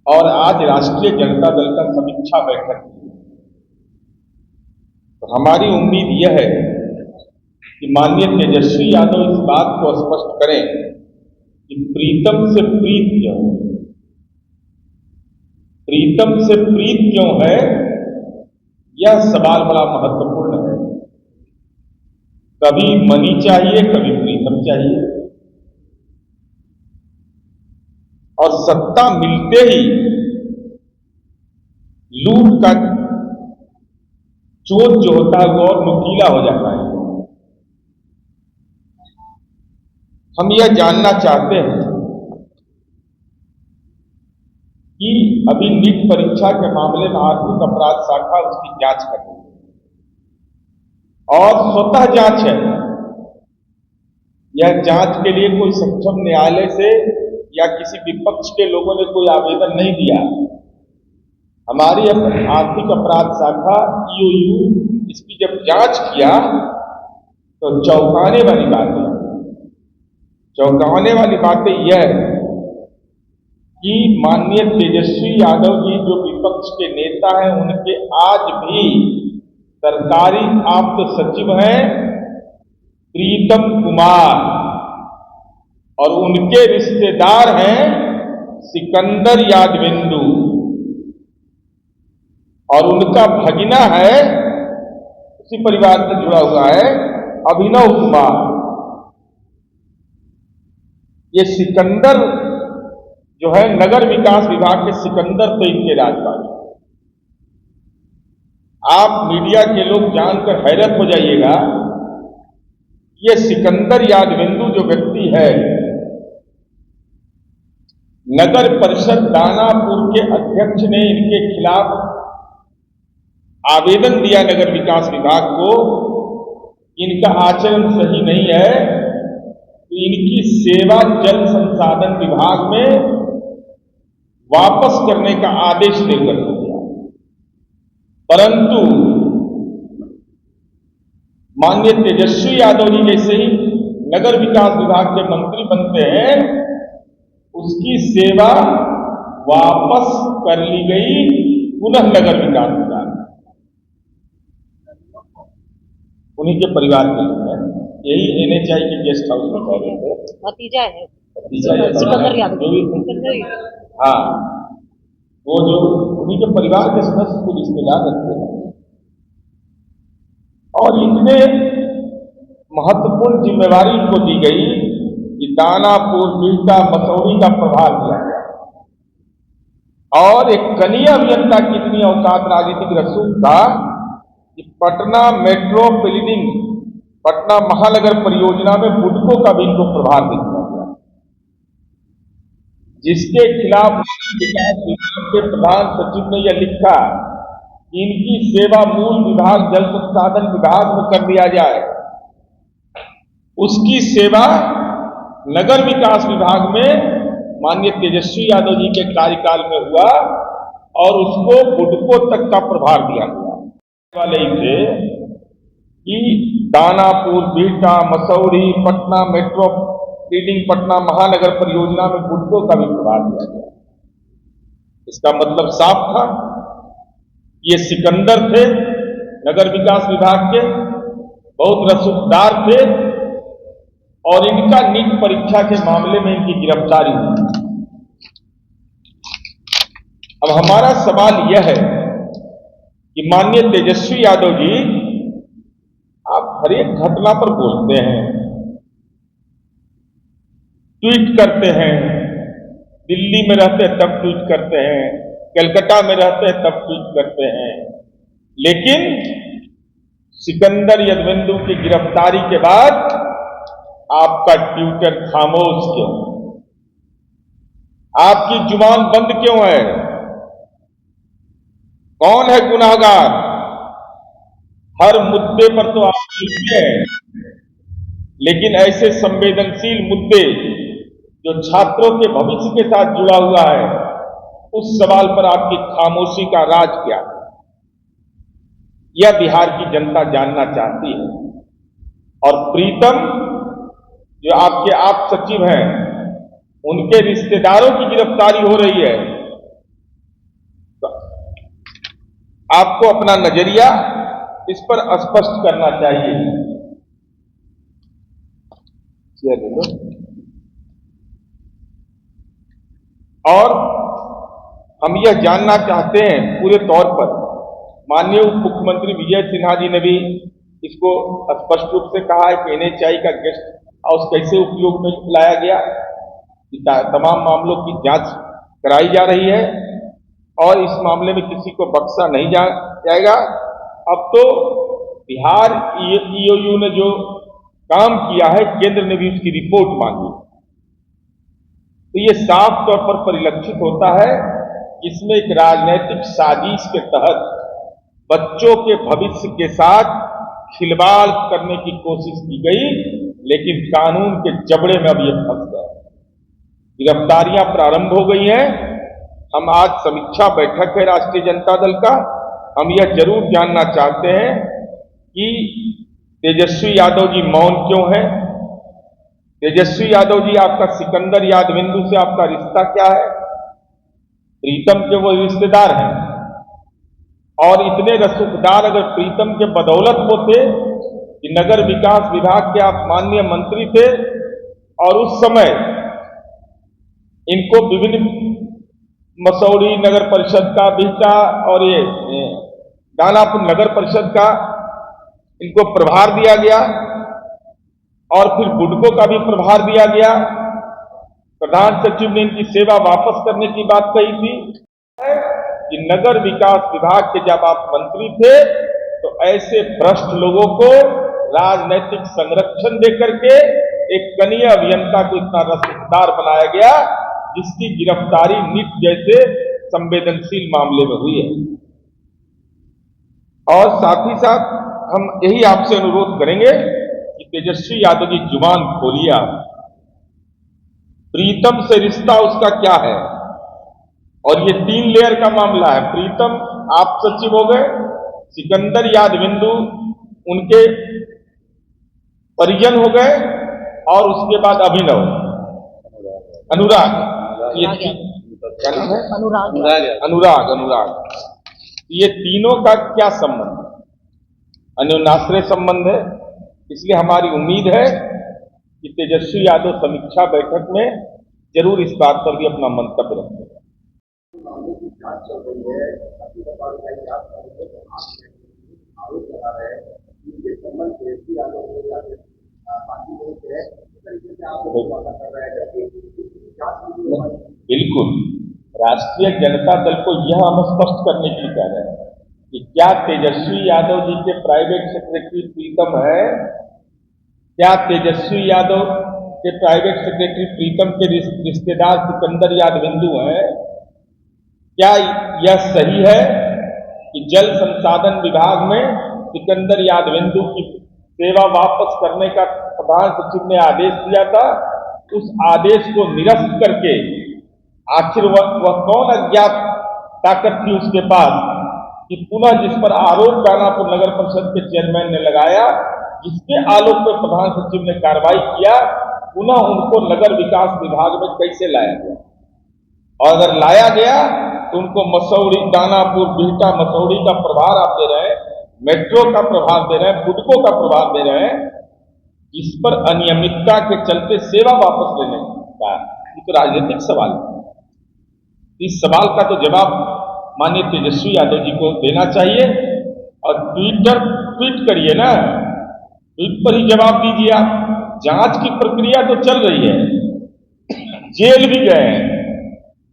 और आज राष्ट्रीय जनता दल का समीक्षा बैठक हुई। तो हमारी उम्मीद यह है कि माननीय तेजस्वी यादव इस बात को स्पष्ट करें कि प्रीतम से प्रीत क्यों है। प्रीतम से प्रीत क्यों है, यह सवाल बड़ा महत्वपूर्ण है। कभी मनी चाहिए, कभी प्रीतम चाहिए, और सत्ता मिलते ही लूट का चोट जो होता है वो और नुकीला हो जाता है। हम यह जानना चाहते हैं कि अभी नीट परीक्षा के मामले में आर्थिक अपराध शाखा उसकी जांच कर रही है और स्वतः जांच है। यह जांच के लिए कोई सक्षम न्यायालय से या किसी विपक्ष के लोगों ने कोई आवेदन नहीं दिया। हमारी आर्थिक अपराध शाखा ईओयू इसकी जब जांच किया तो चौंकाने वाली बातें यह है कि माननीय तेजस्वी यादव जी जो विपक्ष के नेता हैं, उनके आज भी सरकारी आप्त सचिव हैं प्रीतम कुमार, और उनके रिश्तेदार हैं सिकंदर यादवेंदु, और उनका भगिना है, उसी परिवार से जुड़ा हुआ है, अभिनव कुमार। ये सिकंदर जो है नगर विकास विभाग के सिकंदर तो इनके राजपाल। आप मीडिया के लोग जानकर हैरत हो जाइएगा, ये सिकंदर यादवेंदु जो व्यक्ति है, नगर परिषद दानापुर के अध्यक्ष ने इनके खिलाफ आवेदन दिया नगर विकास विभाग को, इनका आचरण सही नहीं है, तो इनकी सेवा जल संसाधन विभाग में वापस करने का आदेश देकर दिया। परंतु माननीय तेजस्वी यादव जी जैसे ही नगर विकास विभाग के मंत्री बनते हैं, उसकी सेवा वापस कर ली गई पुनः नगर विकास विभाग, उन्हीं के परिवार के लोग हैं। यही NHI के गेस्ट हाउस में कह रहे थे, भतीजा है सिकंदर यादव। हाँ, वो जो उन्हीं के परिवार के सदस्य को रिश्तेदार रखते हैं, और इतने महत्वपूर्ण जिम्मेवारी इनको दी गई कि दानापुर, बिहटा, मसौरी का प्रभार दिया गया, और एक कनीय अभियंता की इतनी औकात राजनीतिक रसूख था कि पटना मेट्रोपॉलिटन, पटना महानगर परियोजना में बुडको का भी इनको प्रभार दिया गया, जिसके खिलाफ विकास विभाग के प्रधान सचिव ने यह लिखा कि इनकी सेवा मूल विभाग जल संसाधन विभाग में कर दिया जाए, उसकी सेवा नगर विकास विभाग में माननीय तेजस्वी यादव जी के कार्यकाल में हुआ, और उसको बुडको तक का प्रभार दिया गया। वाले थे कि दानापुर, बिहटा, मसौरी, पटना मेट्रोपॉलिटन, पटना महानगर परियोजना में बुडको का भी प्रभार दिया गया। इसका मतलब साफ था, ये सिकंदर थे नगर विकास विभाग के, बहुत रसूखदार थे, और इनका नीट परीक्षा के मामले में इनकी गिरफ्तारी हुई। अब हमारा सवाल यह है कि माननीय तेजस्वी यादव जी, आप हर एक घटना पर बोलते हैं, ट्वीट करते हैं, दिल्ली में रहते हैं तब ट्वीट करते हैं, कलकत्ता में रहते हैं तब ट्वीट करते हैं, लेकिन सिकंदर यादवेंदु की गिरफ्तारी के बाद आपका ट्विटर खामोश क्यों? आपकी जुबान बंद क्यों है? कौन है गुनाहगार? हर मुद्दे पर तो आप लिखते हैं, लेकिन ऐसे संवेदनशील मुद्दे जो छात्रों के भविष्य के साथ जुड़ा हुआ है, उस सवाल पर आपकी खामोशी का राज क्या है? यह बिहार की जनता जानना चाहती है। और प्रीतम जो आपके आप सचिव हैं, उनके रिश्तेदारों की गिरफ्तारी हो रही है, तो आपको अपना नजरिया इस पर स्पष्ट करना चाहिए। और हम यह जानना चाहते हैं पूरे तौर पर, माननीय उप मुख्यमंत्री विजय सिन्हा जी ने भी इसको स्पष्ट रूप से कहा है कि NHI का गेस्ट हाउस कैसे उपयोग में लाया गया, तमाम मामलों की जांच कराई जा रही है और इस मामले में किसी को बख्शा नहीं जाएगा। अब तो बिहार EOU ने जो काम किया है, केंद्र ने भी उसकी रिपोर्ट मांगी, तो ये साफ तौर पर परिलक्षित होता है इसमें एक राजनीतिक साजिश के तहत बच्चों के भविष्य के साथ खिलवाड़ करने की कोशिश की गई, लेकिन कानून के जबड़े में अब ये फंस गए। गिरफ्तारियां प्रारंभ हो गई हैं। हम आज समीक्षा बैठक है राष्ट्रीय जनता दल का, हम यह जरूर जानना चाहते हैं कि तेजस्वी यादव जी मौन क्यों है। तेजस्वी यादव जी, आपका सिकंदर यादविंदु से आपका रिश्ता क्या है? प्रीतम के वो रिश्तेदार हैं, और इतने रसूखदार अगर प्रीतम के बदौलत होते कि नगर विकास विभाग के आप माननीय मंत्री थे और उस समय इनको विभिन्न मसौड़ी नगर परिषद का, बिहटा और ये दानापुर नगर परिषद का इनको प्रभार दिया गया और फिर बुडको का भी प्रभार दिया गया। प्रधान सचिव ने इनकी सेवा वापस करने की बात कही थी कि नगर विकास विभाग के जब आप मंत्री थे तो ऐसे भ्रष्ट लोगों को राजनैतिक संरक्षण देकर के एक कनीय अभियंता को इतना रसूखदार बनाया गया जिसकी गिरफ्तारी नीट जैसे संवेदनशील मामले में हुई है। और साथ ही साथ हम यही आपसे अनुरोध करेंगे कि तेजस्वी यादव जी जुबान खोलिए आप। प्रीतम से रिश्ता उसका क्या है? और ये 3 लेयर का मामला है। प्रीतम आप सचिव हो गए, सिकंदर यादविंदु उनके परिजन हो गए, और उसके बाद अभिनव अनुराग, क्या नाम है? अनुराग। ये तीनों का क्या संबंध है? अन्योन्याश्रय संबंध है। इसलिए हमारी उम्मीद है कि तेजस्वी यादव समीक्षा बैठक में जरूर इस बात पर भी अपना मंतव्य रखेंगे। बिल्कुल, राष्ट्रीय जनता दल को यह हम स्पष्ट करने के लिए कह रहे हैं कि क्या तेजस्वी यादव जी के प्राइवेट सेक्रेटरी प्रीतम है? क्या तेजस्वी यादव के प्राइवेट सेक्रेटरी प्रीतम के रिश्तेदार सिकंदर यादविंदु हैं? क्या यह सही है कि जल संसाधन विभाग में सिकंदर यादविंदु की सेवा वापस करने का प्रधान सचिव ने आदेश दिया था? उस आदेश को निरस्त करके आखिर वह कौन अज्ञात ताकत थी उसके पास कि पुनः जिस पर आरोप दानापुर नगर परिषद के चेयरमैन ने लगाया, जिसके आलोक पर प्रधान सचिव ने कार्रवाई किया, पुनः उनको नगर विकास विभाग में कैसे लाया गया? और अगर लाया गया तो उनको मसौड़ी, दानापुर, बिहटा, मसौड़ी का प्रभार आप दे रहे हैं, मेट्रो का प्रभार दे रहे हैं, बुडको का प्रभार दे रहे हैं, इस पर अनियमितता के चलते सेवा वापस लेने का ये तो राजनीतिक सवाल है। इस सवाल का तो जवाब माननीय तेजस्वी यादव जी को देना चाहिए, और ट्वीट करिए ना, ट्वीट पर ही जवाब दीजिए आप। जांच की प्रक्रिया तो चल रही है, जेल भी गए हैं,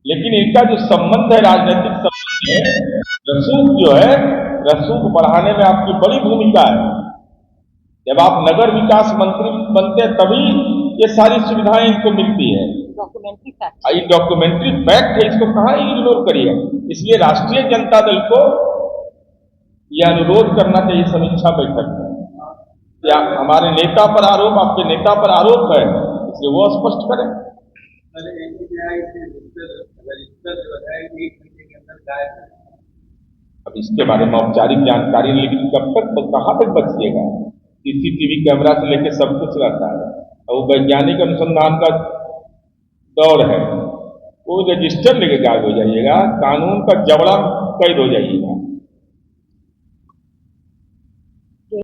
लेकिन इनका जो संबंध है राजनीतिक संबंध है, रसूख जो है, रसूख बढ़ाने में आपकी बड़ी भूमिका है। जब आप नगर विकास मंत्री बनते हैं तभी ये सारी सुविधाएं इनको मिलती है। ये डॉक्यूमेंट्री फैक्ट है, इसको कहां इग्नोर करिए। इसलिए राष्ट्रीय जनता दल को यह अनुरोध करना चाहिए समीक्षा बैठक में कि हमारे नेता पर आरोप, आपके नेता पर आरोप है, इसलिए वो स्पष्ट करें। अब इसके बारे में औपचारिक जानकारी, लेकिन कब तक, कहां तक बचिएगा? CCTV कैमरा से लेकर सब कुछ रहता है, और वैज्ञानिक अनुसंधान का दौड़ है, वो रजिस्टर लेके गायब हो जाइएगा, कानून का जबड़ा कैद हो जाइएगा।